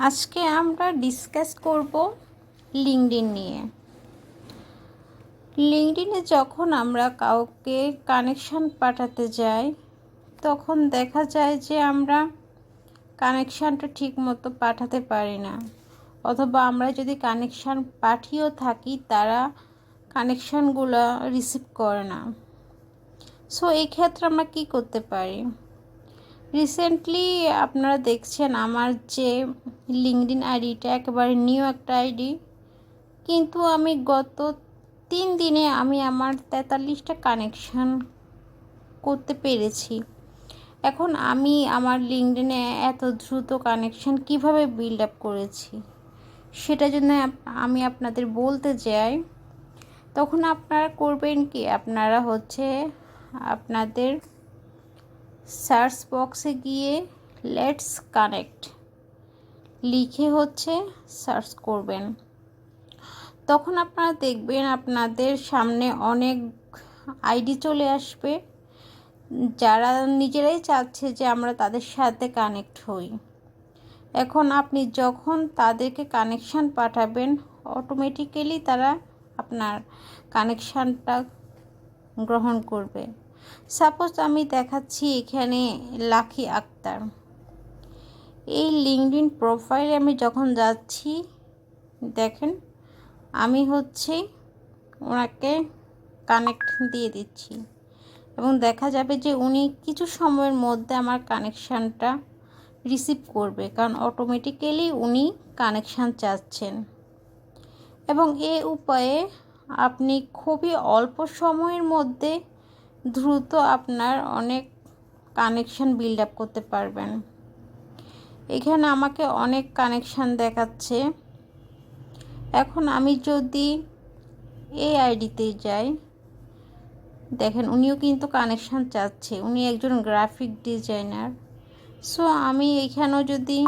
আজকে আমরা ডিসকাস করব লিঙ্কডইন নিয়ে। লিঙ্কডইনে যখন আমরা কাউকে কানেকশন পাঠাতে যাই তখন দেখা যায় যে আমরা কানেকশানটা ঠিকমতো পাঠাতে পারি না, অথবা আমরা যদি কানেকশান পাঠিয়েও থাকি তারা কানেকশানগুলো রিসিভ করে না। সো এই ক্ষেত্রে আমরা কি করতে পারি? রিসেন্টলি আপনারা দেখছেন আমার যে লিঙ্কডইন আইডিটা একেবারে নিউ একটা আইডি, কিন্তু আমি গত 3 দিনে আমি আমার 43টা কানেকশান করতে পেরেছি। এখন আমি আমার লিঙ্কডইনে এত দ্রুত কানেকশান কিভাবে বিল্ড আপ করেছি সেটা যদি আমি আপনাদের বলতে যাই, তখন আপনারা করবেন কি, আপনারা আপনাদের সার্চ বক্সে গিয়ে লেটস কানেক্ট লিখে সার্চ করবেন। তখন আপনারা দেখবেন আপনাদের সামনে অনেক আইডি চলে আসবে যারা নিজেরাই চাচ্ছে যে আমরা তাদের সাথে কানেক্ট হই। এখন আপনি যখন তাদেরকে কানেকশান পাঠাবেন অটোমেটিক্যালি তারা আপনার কানেকশানটা গ্রহণ করবে। সাপোজ আমি দেখাচ্ছি এখানে লাকি আক্তার। এই লিঙ্কডইন প্রোফাইলে আমি যখন যাচ্ছি দেখেন আমি ওনাকে কানেক্ট দিয়ে দিচ্ছি এবং দেখা যাবে যে উনি কিছু সময়ের মধ্যে আমার কানেকশানটা রিসিভ করবে, কারণ অটোমেটিক্যালি উনি কানেকশান চাচ্ছেন। এবং এই উপায়ে আপনি খুবই অল্প সময়ের মধ্যে দ্রুত আপনার অনেক কানেকশান বিল্ড আপ করতে পারবেন। এখানে আমাকে অনেক কানেকশান দেখাচ্ছে। এখন আমি যদি এই আইডিতে যাই, দেখেন উনিও কিন্তু কানেকশান চাচ্ছে, উনি একজন গ্রাফিক ডিজাইনার। সো আমি এখানেও যদি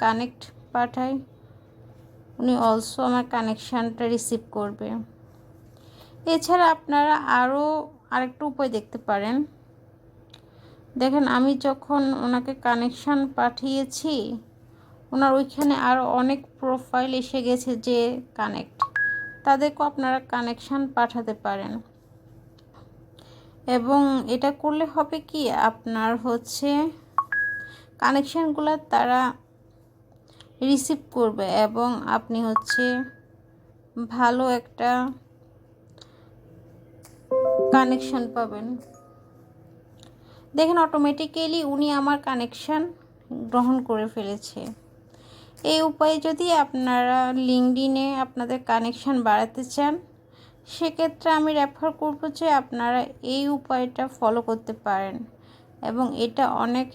কানেক্ট পাঠাই উনি অলসো আমার কানেকশানটা রিসিভ করবে। এছাড়া আপনারা আরও আরেকটা উপায় দেখতে পারেন। দেখেন আমি যখন ওনাকে কানেকশান পাঠিয়েছি ওনার ওইখানে আরও অনেক প্রোফাইল এসে গেছে যে কানেক্ট, তাদেরকেও আপনারা কানেকশান পাঠাতে পারেন। এবং এটা করলে হবে কি, আপনার কানেকশানগুলো তারা রিসিভ করবে এবং আপনি ভালো একটা কানেকশান পাবেন। দেখেন অটোমেটিক্যালি উনি আমার কানেকশান গ্রহণ করে ফেলেছে। এই উপায়ে যদি আপনারা লিঙ্কডইনে আপনাদের কানেকশান বাড়াতে চান সেক্ষেত্রে আমি রেফার করব যে আপনারা এই উপায়টা ফলো করতে পারেন এবং এটা অনেক